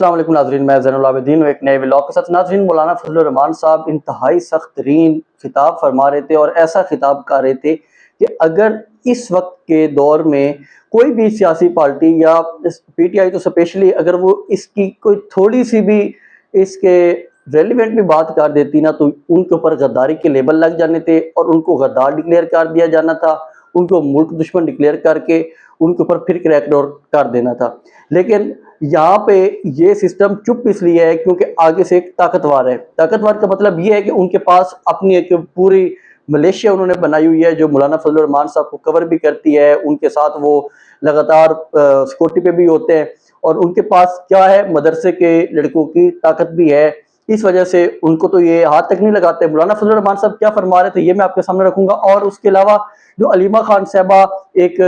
अस्सलाम वालेकुम नाज़रीन, मैं ज़ैनुल आबिदीन हूँ एक नए व्लॉग के साथ। नाज़रीन, मौलाना फजलुर रहमान साहब इंतहाई सख्त तरीन खिताब फरमा रहे थे और ऐसा खिताब कर रहे थे कि अगर इस वक्त के दौर में कोई भी सियासी पार्टी या पीटीआई तो स्पेशली अगर वो इसकी कोई थोड़ी सी भी इसके रेलिवेंट भी बात कर देती ना, तो उनके ऊपर गद्दारी के लेबल लग जाने थे और उनको गद्दार डिक्लेयर कर दिया जाना था, उनको मुल्क दुश्मन डिक्लेयर करके उनके ऊपर फिर क्रैकडाउन कर देना था। लेकिन यहाँ पे ये सिस्टम चुप इसलिए है क्योंकि आगे से एक ताकतवर है। ताकतवर का मतलब ये है कि उनके पास अपनी एक पूरी मलेशिया उन्होंने बनाई हुई है जो मौलाना फजलुर रहमान साहब को कवर भी करती है। उनके साथ वो लगातार सिक्योरिटी पे भी होते हैं और उनके पास क्या है, मदरसे के लड़कों की ताकत भी है। इस वजह से उनको तो ये हाथ तक नहीं लगाते। मौलाना फजलुर रहमान साहब क्या फरमा रहे थे ये मैं आपके सामने रखूंगा। और उसके अलावा जो अलीमा खान साहबा एक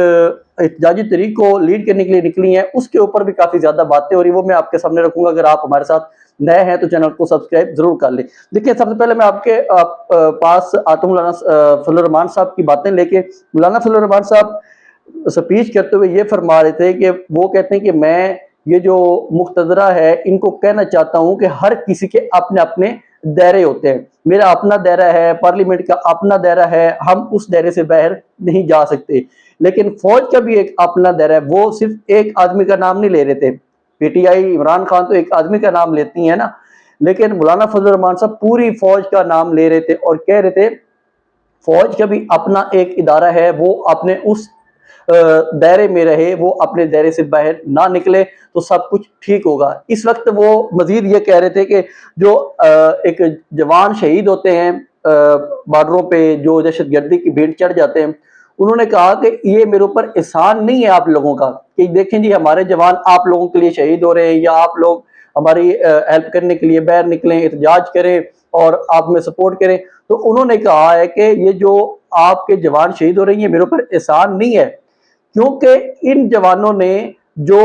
एहतजाजी तहरीक को लीड करने के लिए निकली हैं, उसके ऊपर भी काफी ज्यादा बातें हो रही है, वो मैं आपके सामने रखूंगा। अगर आप हमारे साथ नए हैं तो चैनल को सब्सक्राइब जरूर कर लें। देखिए, सबसे पहले मैं आपके पास आता हूँ मौलाना फजलुर रहमान साहब की बातें लेके। मौलाना फजलुर रहमान साहब स्पीच करते हुए ये फरमा रहे थे कि वो कहते हैं कि मैं ये जो मुख्तदरा है इनको कहना चाहता हूँ कि हर किसी के अपने अपने दायरे होते हैं। मेरा अपना दायरा है, पार्लियामेंट का अपना दायरा है, हम उस दायरे से बाहर नहीं जा सकते। लेकिन फौज का भी एक अपना दायरा है। वो सिर्फ एक आदमी का नाम नहीं ले रहे थे। पीटीआई इमरान खान तो एक आदमी का नाम लेती है ना, लेकिन मौलाना फजलुर रहमान साहब पूरी फौज का नाम ले रहे थे और कह रहे थे फौज का भी अपना एक इदारा है, वो अपने उस दायरे में रहे, वो अपने दायरे से बाहर ना निकले तो सब कुछ ठीक होगा। इस वक्त वो मजीद ये कह रहे थे कि जो एक जवान शहीद होते हैं बॉर्डरों पे, जो दहशतगर्दी की भेंट चढ़ जाते हैं, उन्होंने कहा कि ये मेरे ऊपर एहसान नहीं है आप लोगों का कि देखें जी हमारे जवान आप लोगों के लिए शहीद हो रहे हैं या आप लोग हमारी हेल्प करने के लिए बाहर निकलें, एहतजाज करें और आप में सपोर्ट करें। तो उन्होंने कहा है कि ये जो आपके जवान शहीद हो रही है मेरे ऊपर एहसान नहीं है, क्योंकि इन जवानों ने जो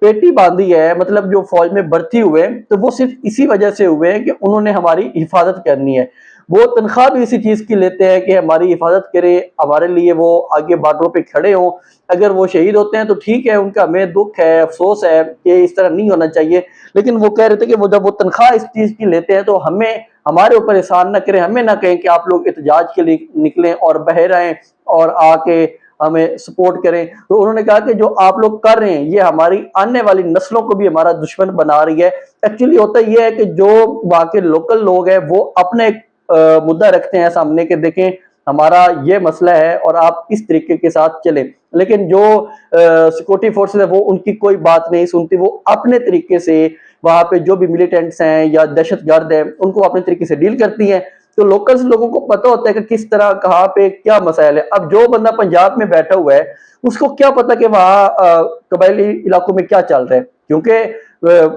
पेटी बांधी है, मतलब जो फौज में भर्ती हुए, तो वो सिर्फ इसी वजह से हुए हैं कि उन्होंने हमारी हिफाजत करनी है। वो तनख्वाह भी इसी चीज की लेते हैं कि हमारी हिफाजत करें, हमारे लिए वो आगे बॉर्डरों पे खड़े हों। अगर वो शहीद होते हैं तो ठीक है, उनका हमें दुख है, अफसोस है कि इस तरह नहीं होना चाहिए। लेकिन वो कह रहे थे कि वो जब वो तनख्वाह इस चीज की लेते हैं तो हमें हमारे ऊपर एहसान न करें, हमें ना कहें कि आप लोग एहतजाज के लिए निकलें और बाहर आए और आके हमें सपोर्ट करें। तो उन्होंने कहा कि जो आप लोग कर रहे हैं ये हमारी आने वाली नस्लों को भी हमारा दुश्मन बना रही है। एक्चुअली होता यह है कि जो वहाँ के लोकल लोग हैं वो अपने मुद्दा रखते हैं सामने के, देखें हमारा ये मसला है और आप इस तरीके के साथ चलें। लेकिन जो सिक्योरिटी फोर्सेस है वो उनकी कोई बात नहीं सुनती, वो अपने तरीके से वहां पे जो भी मिलिटेंट्स हैं या दहशतगर्द हैं उनको अपने तरीके से डील करती हैं। तो लोकल्स लोगों को पता होता है कि किस तरह कहाँ पे क्या मसाइल है। अब जो बंदा पंजाब में बैठा हुआ है उसको क्या पता कि वहाँ कबायली इलाकों में क्या चल रहा है, क्योंकि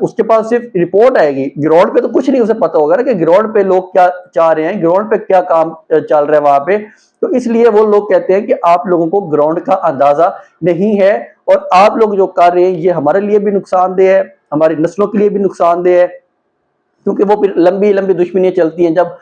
उसके पास सिर्फ रिपोर्ट आएगी, ग्राउंड पे तो कुछ नहीं उसे पता होगा ना कि ग्राउंड पे लोग क्या चाह रहे हैं, ग्राउंड पे क्या काम चल रहा है वहां पे। तो इसलिए वो लोग कहते हैं कि आप लोगों को ग्राउंड का अंदाजा नहीं है और आप लोग जो कर रहे हैं ये हमारे लिए भी नुकसानदेह है, हमारी नस्लों के लिए भी नुकसानदेह है, क्योंकि वो फिर लंबी लंबी दुश्मनियां चलती हैं। जब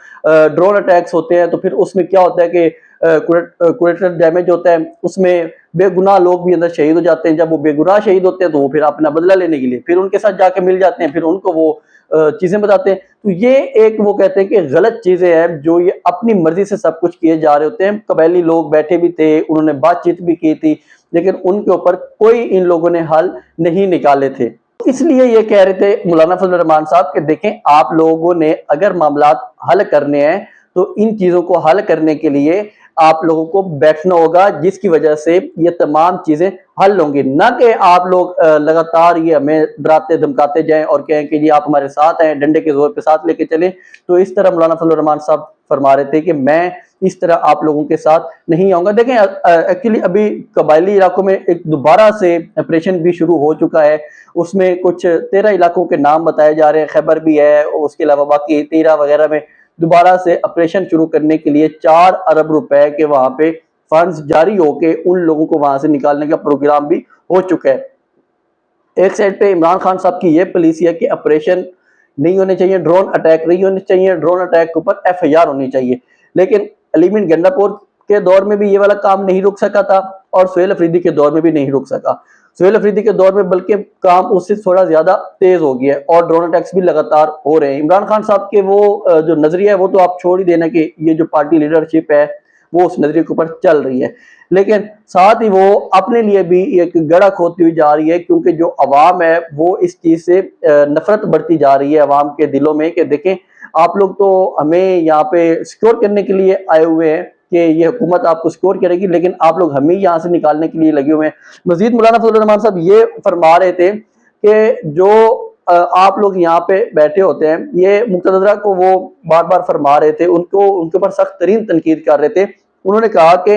ड्रोन अटैक्स होते हैं तो फिर उसमें क्या होता है कि कोलेटरल डैमेज होता है, उसमें बेगुनाह लोग भी अंदर शहीद हो जाते हैं। जब वो बेगुनाह शहीद होते हैं तो वो फिर अपना बदला लेने के लिए फिर उनके साथ जाके मिल जाते हैं, फिर उनको वो चीजें बताते हैं। तो ये एक वो कहते हैं कि गलत चीजें हैं जो ये अपनी मर्जी से सब कुछ किए जा रहे होते हैं। कबायली लोग बैठे भी थे, उन्होंने बातचीत भी की थी, लेकिन उनके ऊपर कोई इन लोगों ने हल नहीं निकाले थे। इसलिए ये कह रहे थे मौलाना फजलुर रहमान साहब कि देखें आप लोगों ने अगर मामलात हल करने हैं तो इन चीजों को हल करने के लिए आप लोगों को बैठना होगा, जिसकी वजह से ये तमाम चीजें हल होंगी। ना कि आप लोग लगातार ये हमें डराते धमकाते जाएं और कहें कि जी आप हमारे साथ हैं, डंडे के जोर पे साथ लेके चलें। तो इस तरह मौलाना फजलुर रहमान साहब फरमा रहे थे कि मैं इस तरह आप लोगों के साथ नहीं आऊंगा। देखें एक्चुअली अभी कबायली इलाकों में एक दोबारा से ऑपरेशन भी शुरू हो चुका है, उसमें कुछ 13 इलाकों के नाम बताए जा रहे हैं, खैबर भी है, उसके अलावा बाकी 13 वगैरह में दोबारा से ऑपरेशन शुरू करने के लिए 4 अरब रुपए के वहां पे फंड्स जारी होके उन लोगों को वहां से निकालने का प्रोग्राम भी हो चुका है। एक साइड पे इमरान खान साहब की ये पॉलिसी है कि ऑपरेशन नहीं होने चाहिए, ड्रोन अटैक नहीं होने चाहिए, ड्रोन अटैक के ऊपर FIR होनी चाहिए। लेकिन अलीमीन गंडापुर के दौर में भी ये वाला काम नहीं रुक सका था और सुहेल अफरीदी के दौर में भी नहीं रुक सका। सुहेल अफरीदी के दौर में बल्कि काम उससे थोड़ा ज्यादा तेज हो गया है और ड्रोन अटैक्स भी लगातार हो रहे हैं। इमरान खान साहब के वो जो नजरिया है वो तो आप छोड़ ही देना कि ये जो पार्टी लीडरशिप है वो उस नजरिए के ऊपर चल रही है, लेकिन साथ ही वो अपने लिए भी एक गड़ा खोदती हुई जा रही है, क्योंकि जो अवाम है वो इस चीज से नफरत बढ़ती जा रही है अवाम के दिलों में कि देखें आप लोग तो हमें यहाँ पे सिक्योर करने के लिए आए हुए हैं कि ये हुकूमत आपको सिक्योर करेगी, लेकिन आप लोग हमें यहाँ से निकालने के लिए लगे हुए हैं। मजीद मौलाना फजल रहमान साहब ये फरमा रहे थे कि जो आप लोग यहाँ पे बैठे होते हैं, ये मुक्तदरा को वो बार बार फरमा रहे थे, उनको उनके ऊपर सख्त तरीन तनकीद कर रहे थे। उन्होंने कहा कि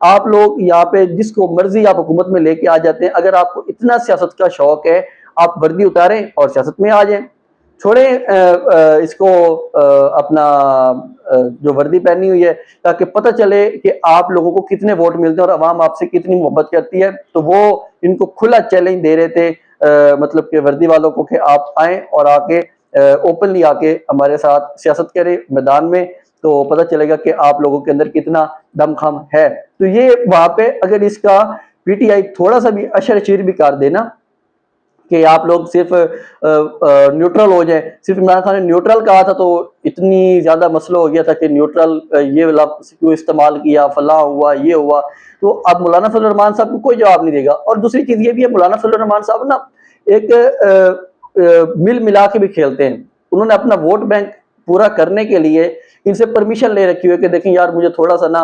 आप लोग यहाँ पे जिसको मर्जी आप हुकूमत में लेके आ जाते हैं, अगर आपको इतना सियासत का शौक है आप वर्दी उतारें और सियासत में आ जाएं, छोड़े इसको अपना जो वर्दी पहनी हुई है, ताकि पता चले कि आप लोगों को कितने वोट मिलते हैं और अवाम आपसे कितनी मोहब्बत करती है। तो वो इनको खुला चैलेंज दे रहे थे मतलब कि वर्दी वालों को कि आप आए और आके ओपनली आके हमारे साथ सियासत करें मैदान में, तो पता चलेगा कि आप लोगों के अंदर कितना दमखम है। तो ये वहां पे अगर इसका पीटीआई थोड़ा सा भी अशर भी कर देना कि आप लोग सिर्फ न्यूट्रल हो जाए, सिर्फ इमरान खान ने न्यूट्रल कहा था तो इतनी ज्यादा मसला हो गया था कि न्यूट्रल ये लफ्ज क्यों इस्तेमाल किया, फला हुआ ये हुआ। तो अब मौलाना फजल रहमान साहब को कोई जवाब नहीं देगा। और दूसरी चीज ये भी है, मौलाना फजल रहमान साहब ना एक मिल मिला के भी खेलते हैं। उन्होंने अपना वोट बैंक पूरा करने के लिए इनसे परमिशन ले रखी हुई है कि देखें यार मुझे थोड़ा सा ना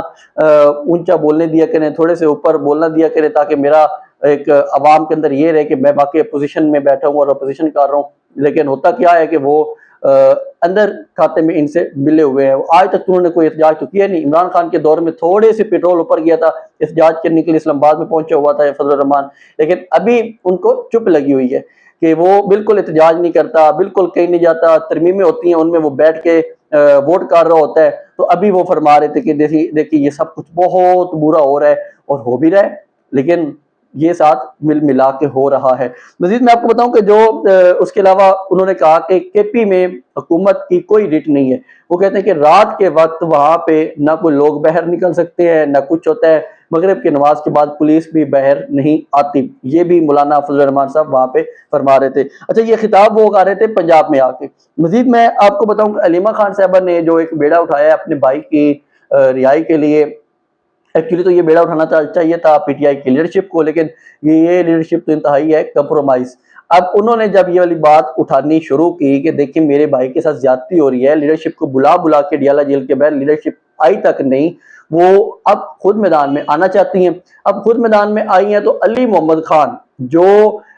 ऊंचा बोलने दिया करें, थोड़े से ऊपर बोलना दिया करें, ताकि मेरा एक अवाम के अंदर ये रहे कि मैं बाकी अपोजिशन में बैठा हूँ और अपोजिशन कर रहा हूँ। लेकिन होता क्या है कि वो अंदर खाते में इनसे मिले हुए हैं। आज तक उन्होंने कोई एहतजाज तो किया नहीं। इमरान खान के दौर में थोड़े से पेट्रोल ऊपर गया था, एहतजाज करने के लिए इस्लामाबाद में पहुंचा हुआ था फजल रहमान, लेकिन अभी उनको चुप लगी हुई है कि वो बिल्कुल एहतजाज नहीं करता, बिल्कुल कहीं नहीं जाता। तरमीमें होती हैं उनमें वो बैठ के वोट कर रहा होता है। तो अभी वो फरमा रहे थे कि देखिए ये सब कुछ बहुत बुरा हो रहा है और हो भी रहा है, लेकिन ये साथ मिल मिला के हो रहा है। मजीद मैं आपको बताऊं कि जो उसके अलावा उन्होंने कहा कि केपी में हुकूमत की कोई रिट नहीं है। वो कहते हैं कि रात के वक्त वहां पे ना कोई लोग बाहर निकल सकते हैं ना कुछ होता है, मगरिब की नमाज के बाद पुलिस भी बाहर नहीं आती। ये भी मौलाना फजल रहमान साहब वहां पे फरमा रहे थे। अच्छा, ये खिताब वो कर रहे थे पंजाब में आके। मजीद मैं आपको बताऊं कि अलीमा खान साहबा ने जो एक बेड़ा उठाया है अपने भाई की रिहाई के लिए, एक्चुअली तो ये बेड़ा उठाना चाहिए था पीटीआई की लीडरशिप को, लेकिन ये लीडरशिप तो इंतहाई है कंप्रोमाइज। अब उन्होंने जब ये वाली बात उठानी शुरू की कि देखिए मेरे भाई के साथ ज्यादती हो रही है, लीडरशिप को बुला बुला के डियाला जेल के बाहर लीडरशिप आई तक नहीं, वो अब खुद मैदान में आना चाहती हैं। अब खुद मैदान में आई हैं तो अली मोहम्मद खान जो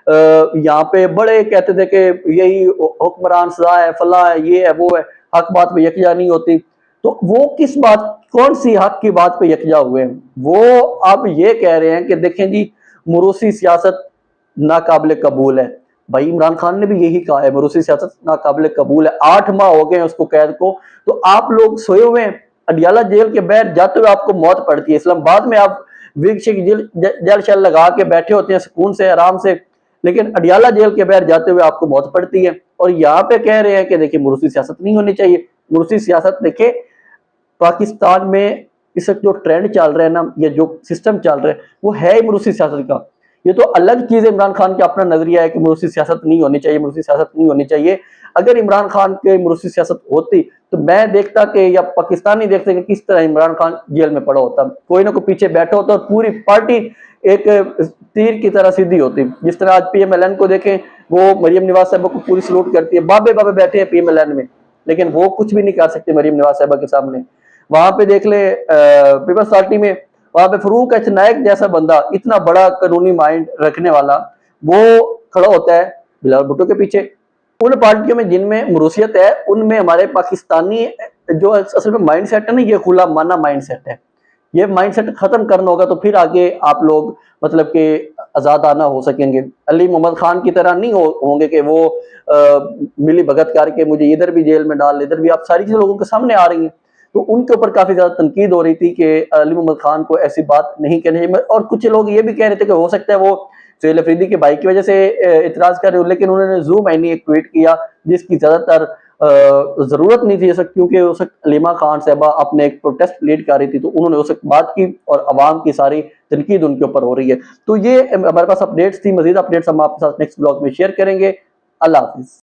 यहाँ पे बड़े कहते थे कि यही हुक्मरान सजा है, फला है, ये है, वो है, हक बात पे यकजा नहीं होती। तो वो किस बात, कौन सी हक की बात पे यकजा हुए हैं? वो अब ये कह रहे हैं कि देखें जी मुरूसी सियासत नाकाबिल कबूल है। भाई इमरान खान ने भी यही कहा है, मुरूसी सियासत नाकाबिल कबूल है। 8 माह हो गए हैं उसको कैद को, तो आप लोग सोए हुए हैं। अडियाला जेल के बाहर जाते हुए आपको मौत पड़ती है, इस्लामाबाद में आप जेल शल लगा के बैठे होते हैं सुकून से, आराम से, लेकिन अडियाला जेल के बाहर जाते हुए आपको मौत पड़ती है। और यहाँ पे कह रहे हैं कि देखिए मुरूसी सियासत नहीं होनी चाहिए। मुरूसी सियासत देखिए पाकिस्तान में इस वक्त जो ट्रेंड चल रहा है ना, या जो सिस्टम चल रहा है वो है ही मुरूसी सियासत का। ये तो अलग चीज है, इमरान खान का अपना नजरिया है कि मुरूसी सियासत नहीं होनी चाहिए, मुरूसी सियासत नहीं होनी चाहिए। अगर इमरान खान के मुरूसी सियासत होती तो मैं देखता कि, या पाकिस्तानी देखते कि किस तरह इमरान खान जेल में पड़ा होता, कोई ना कोई पीछे बैठा होता और पूरी पार्टी एक तीर की तरह सीधी होती। जिस तरह आज पीएमएलएन को देखें, वो मरियम नवाज साहब को पूरी सलूट करती है, बाबे बाबे बैठे हैं पीएमएलएन में, लेकिन वो कुछ भी नहीं कर सकते मरियम नवाज साहब के सामने। वहां पे देख ले पीपल्स पार्टी में, वहां पे फरूक एच नायक जैसा बंदा, इतना बड़ा कानूनी माइंड रखने वाला, वो खड़ा होता है बिलावल भुट्टो के पीछे। उन पार्टियों में जिनमें मुरूसियत है उनमें हमारे पाकिस्तानी जो असल में माइंड सेट है ना, ये खुला माना माइंड सेट है। ये माइंड सेट खत्म करना होगा तो फिर आगे आप लोग मतलब के आजाद आना हो सकेंगे। अली मोहम्मद खान की तरह नहीं होंगे कि वो मिली भगत करके मुझे इधर भी जेल में डाल, इधर भी, आप सारी चीजें लोगों के सामने आ रही हैं। तो उनके ऊपर काफी ज्यादा तनकीद हो रही थी कि अली मोहम्मद खान को ऐसी बात नहीं कहनी चाहिए। और कुछ लोग ये भी कह रहे थे कि हो सकता है वो सुहेल अफरीदी के भाई की वजह से इतराज कर रहे हो, लेकिन उन्होंने जूम आईनी एक ट्वीट किया जिसकी ज्यादातर जरूरत नहीं थी, क्योंकि उस वक्त अलीमा खान साहबा अपने एक प्रोटेस्ट लीड कर रही थी, तो उन्होंने उस वक्त बात की और अवाम की सारी तनकीद उनके ऊपर हो रही है। तो ये हमारे पास अपडेट्स थी, मजीद अपडेट्स हम आपके साथ नेक्स्ट ब्लॉग में शेयर करेंगे। अल्लाह हाफिज़।